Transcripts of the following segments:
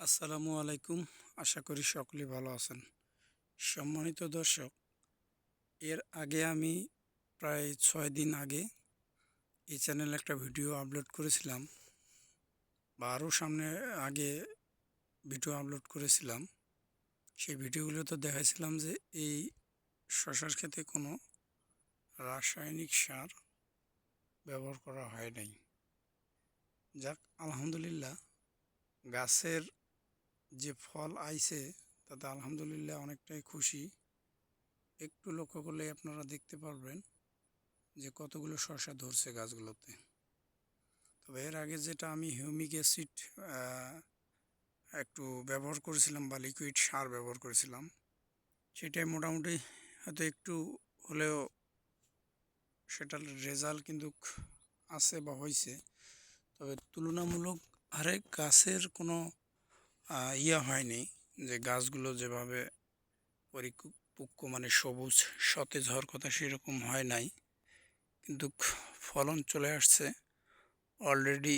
আসসালামু আলাইকুম। আশা করি সকলেই ভালো আছেন। সম্মানিত দর্শক, এর আগে আমি প্রায় 6 দিন আগে এই চ্যানেলে একটা ভিডিও আপলোড করেছিলাম, বা আরও সামনে আগে ভিডিও আপলোড করেছিলাম। সেই ভিডিওগুলোতে দেখাইছিলাম যে এই শশার ক্ষেতে কোনো রাসায়নিক সার ব্যবহার করা হয় নাই। যাক, আলহামদুলিল্লাহ, গাছের যে ফল আইছে তাতে আলহামদুলিল্লাহ অনেকটাই খুশি। একটু লক্ষ্য করলে আপনারা দেখতে পারবেন যে কতগুলো শসা ধরছে গাছগুলোতে। তবে এর আগে যেটা আমি হিউমিক অ্যাসিড একটু ব্যবহার করেছিলাম, বা লিকুইড সার ব্যবহার করেছিলাম, সেটাই মোটামুটি হয়তো একটু হলেও সেটার রেজাল্ট কিন্তু আছে বা হয়েছে। তবে তুলনামূলক হারে গাছের কোনো ইয়ে হয়নি, যে গাছগুলো যেভাবে পরিপক্ক মানে সবুজ সতেজ হওয়ার কথা সেরকম হয় নাই, কিন্তু ফলন চলে আসছে অলরেডি।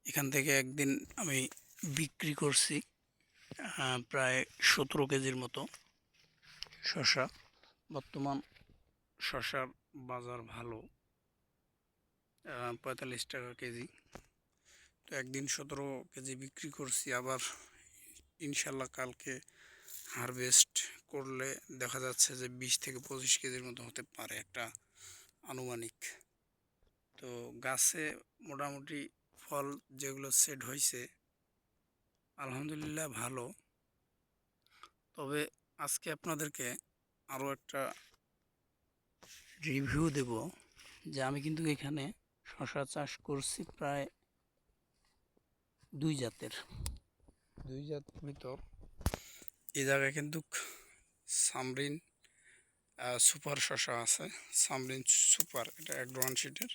এখান থেকে একদিন আমি বিক্রি করছি প্রায় 17 কেজির মতো শসা। বর্তমান শসার বাজার ভালো, 45 টাকা কেজি। তো একদিন 17 কেজি বিক্রি করছি। আবার ইনশাল্লাহ কালকে হারভেস্ট করলে দেখা যাচ্ছে যে 20 থেকে 25 কেজির মতো হতে পারে, একটা আনুমানিক। তো গাছে মোটামুটি ফল যেগুলো সেট হয়েছে আলহামদুলিল্লাহ ভালো। তবে আজকে আপনাদেরকে আরও একটা রিভিউ দেব যে আমি কিন্তু এখানে শশা চাষ করছি প্রায় দুই জাতের ভিতর এই জায়গায় কিন্তু সামরিন সুপার শশা আছে। সামরিন সুপার, এটা অ্যাডভান্স শিটের।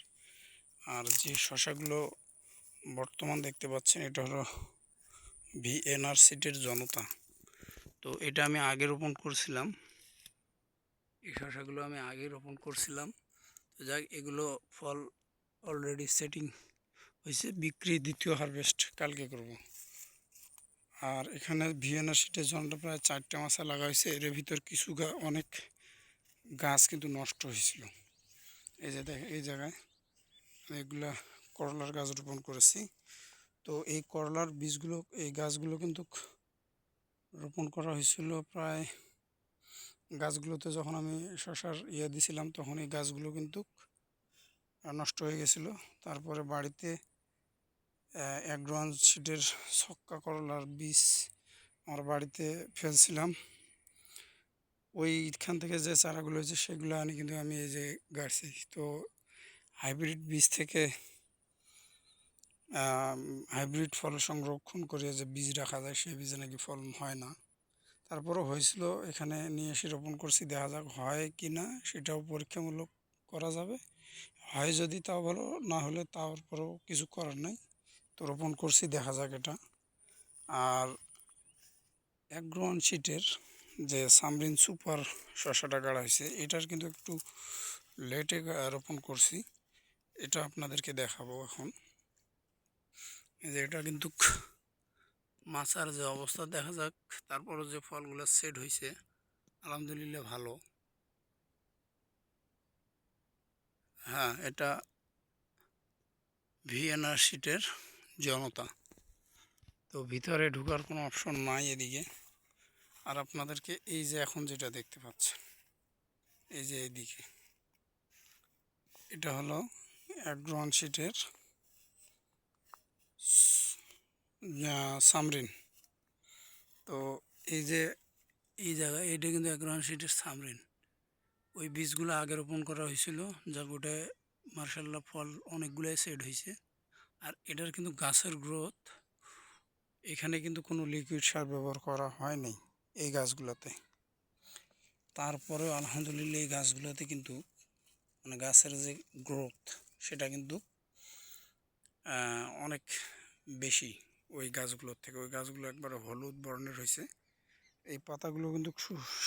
আর যে শশাগুলো বর্তমান দেখতে পাচ্ছেন এটা হলো ভিএনআর সিটের জনতা। তো এটা আমি আগে রোপণ করছিলাম, এই শশাগুলো আমি আগে রোপণ করছিলাম। তো যাক, এগুলো ফল অলরেডি সেটিং হয়েছে, বিক্রি দ্বিতীয় হারভেস্ট কালকে করব। আর এখানে ভিএনআর সিটের জনটা প্রায় 4টে মাছা লাগা হয়েছে। এর ভিতর কিছু অনেক গাছ কিন্তু নষ্ট হয়েছিল। এই যে দেখ, এই জায়গায় এগুলা করলার গাছ রোপণ করেছি। তো এই করলার বীজগুলো, এই গাছগুলো কিন্তু রোপণ করা হয়েছিল প্রায়, গাছগুলোতে যখন আমি শশার দিছিলাম তখন এই গাছগুলো কিন্তু নষ্ট হয়ে গেছিলো। তারপরে বাড়িতে অ্যাডভান্স সিডের ছক্কা করলার বীজ আমার বাড়িতে ফেলছিলাম। ওইখান থেকে যে চারাগুলো হয়েছে সেগুলো আনি কিন্তু আমি এই যে গাড়ছি। তো হাইব্রিড বীজ থেকে হাইব্রিড ফল সংরক্ষণ করে যে বীজ রাখা যায় সেই বীজে নাকি ফল হয় না। তারপরও হয়েছিল, এখানে নিয়ে এসে রোপণ করছি, দেখা যাক হয় কি না, সেটাও পরীক্ষামূলক করা যাবে। হয় যদি তাও ভালো, না হলে তারপরেও কিছু করার নাই। তো রোপণ করছি, দেখা যাক এটা। আর অ্যাগ্রোয়ান শিটের যে সামরিন সুপার শশাটা গাড়া হয়েছে, এটার কিন্তু একটু লেটে রোপণ করছি, এটা আপনাদেরকে দেখাবো এখন। এই যে এটা কিন্তু মাছার যে অবস্থা, দেখা যাক। তারপরও যে ফলগুলো সেট হয়েছে আলহামদুলিল্লাহ ভালো। হ্যাঁ, এটা ভিএনআর শিটের জনতা। তো ভিতরে ঢোকার কোনো অপশন নাই এদিকে। আর আপনাদেরকে এই যে এখন যেটা দেখতে পাচ্ছেন, এই যে এইদিকে, এটা হলো অ্যাডভান্স শিটের সামরিন। তো এই যে এই জায়গায় এটা কিন্তু অ্যাডভান্স শিটের সামরিন। ওই বীজগুলো আগে রোপণ করা হয়েছিল, যা গোটে মার্শাল্লাহ ফল অনেকগুলোই সেট হয়েছে। আর এটার কিন্তু গাছের গ্রোথ, এখানে কিন্তু কোনো লিকুইড সার ব্যবহার করা হয়নি এই গাছগুলোতে। তারপরেও আলহামদুলিল্লাহ এই গাছগুলোতে কিন্তু মানে গাছের যে গ্রোথ সেটা কিন্তু অনেক বেশি ওই গাছগুলোর থেকে। ওই গাছগুলো একবারে হলুদ বর্ণের হয়েছে। এই পাতাগুলো কিন্তু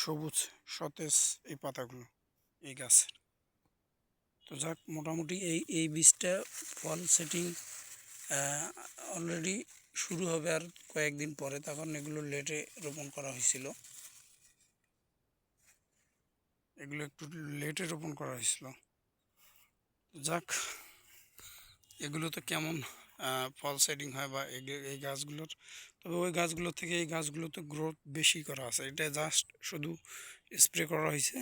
সবুজ সতেজ এই পাতাগুলো এই গাছের। তো যাক, মোটামুটি এই বীজটা ফল সেটিং অলরেডি শুরু হবে আর কয়েকদিন পরে, তখন এগুলো লেটে রোপণ করা হয়েছিল। এগুলো একটু লেটে রোপণ করা হয়েছিল। যাক, এগুলো তো কেমন ফল সেটিং হয় বা এই গাছগুলোর, তবে ওই গাছগুলো থেকে এই গাছগুলোতে গ্রোথ বেশি করা আছে। এটা জাস্ট শুধু স্প্রে করা হয়েছে,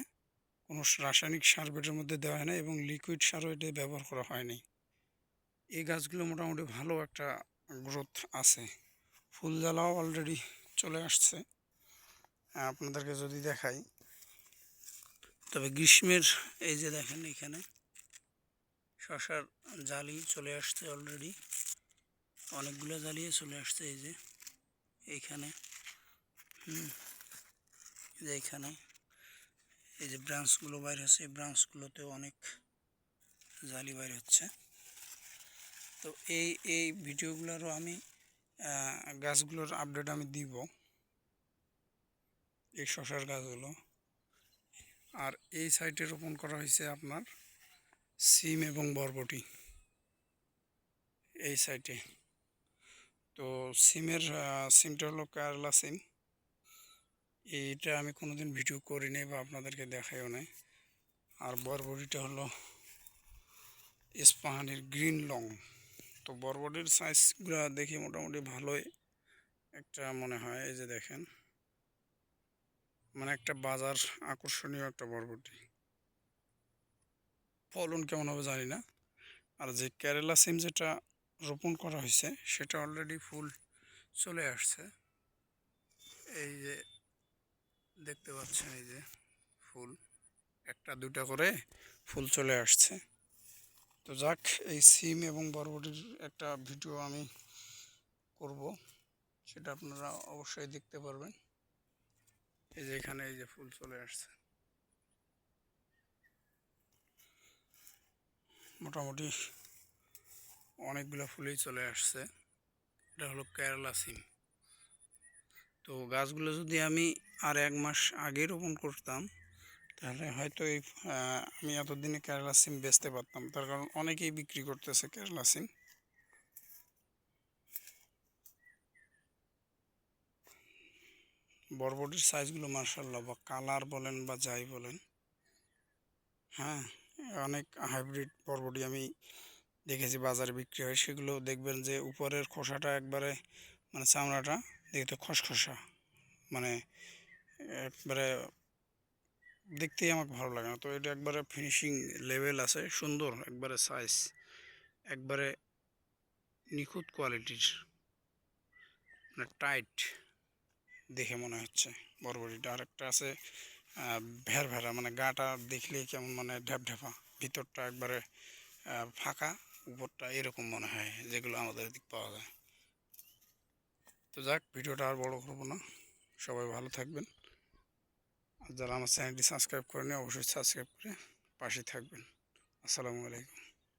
কোনো রাসায়নিক সার বেটের মধ্যে দেওয়া হয় না এবং লিকুইড সারও এটা ব্যবহার করা হয়নি। এই গাছগুলো মোটামুটি ভালো একটা গ্রোথ আছে। ফুল জ্বালাও অলরেডি চলে আসছে, আপনাদেরকে যদি দেখাই। তবে গ্রীষ্মের এই যে দেখেন এখানে শশার জালি চলে আসছে অলরেডি, অনেকগুলো জ্বালিয়ে চলে আসছে। এই যে এইখানে, এই যে এইখানে এই যে ব্রাঞ্চগুলো বাইর হচ্ছে, এই ব্রাঞ্চগুলোতেও অনেক জালি বাইর হচ্ছে। তো এই ভিডিওগুলোরও আমি গাছগুলোর আপডেট আমি দিব, এই শশার গাছগুলো। আর এই সাইটে রোপণ করা হয়েছে আপনার সিম এবং বরবটি এই সাইটে। তো সিমটা হলো কেরালা সিম। এইটা আমি কোনোদিন ভিডিও করিনি বা আপনাদেরকে দেখাইও নাই। আর বরবটিটা হলো ইস্পাহানির গ্রিন লং। তো বরবটির সাইজগুলো দেখি মোটামুটি ভালোই একটা মনে হয়। এই যে দেখেন, মানে একটা বাজার আকর্ষণীয় একটা বরবটি। ফলন কেমন হবে জানি না। আর যে কেরালা সিম যেটা রোপণ করা হয়েছে সেটা অলরেডি ফুল চলে আসছে। এই যে দেখতে পাচ্ছেন, এই যে ফুল একটা দুটা করে ফুল চলে আসছে। তো যাক, এই সিম এবং বরবটির একটা ভিডিও আমি করব, সেটা আপনারা অবশ্যই দেখতে পারবেন। এই যে এখানে এই যে ফুল চলে আসছে, মোটামুটি অনেকগুলো ফুলই চলে আসছে। এটা হলো কেরালা সিম। তো গাছগুলো যদি আমি আর 1 মাস আগে রোপণ করতাম তাহলে হয়তো আমি এতদিনে কেরালা সিম বেচতে পারতাম, তার কারণ অনেকেই বিক্রি করতেছে কেরালা সিম। বরবটির সাইজগুলো মার্শাল্লাহ, বা কালার বলেন বা যাই বলেন, হ্যাঁ, অনেক হাইব্রিড বরবটি আমি দেখেছি বাজারে বিক্রি হয়। সেগুলো দেখবেন যে উপরের খোসাটা একবারে, মানে চামড়াটা দেখতে খসখসা, মানে একবারে দেখতেই আমাকে ভালো লাগে না। তো এটা একবারে ফিনিশিং লেভেল আছে, সুন্দর একবারে সাইজ, একবারে নিখুঁত কোয়ালিটির, মানে টাইট দেখে মনে হচ্ছে বরবটিটা। আর একটা আছে ভের ভেরা, মানে গাটা দেখলেই কেমন, মানে ঢ্যাপ ঢ্যাপা, ভিতরটা একবারে ফাঁকা, উপরটা এরকম মনে হয়, যেগুলো আমাদের দিক পাওয়া যায়। তো যাক, ভিডিওটা আর বড় করবো না, সবাই ভালো থাকবেন। আর যারা আমার চ্যানেলটি সাবস্ক্রাইব করেনি অবশ্যই সাবস্ক্রাইব করে পাশে থাকবেন। আসসালামু আলাইকুম।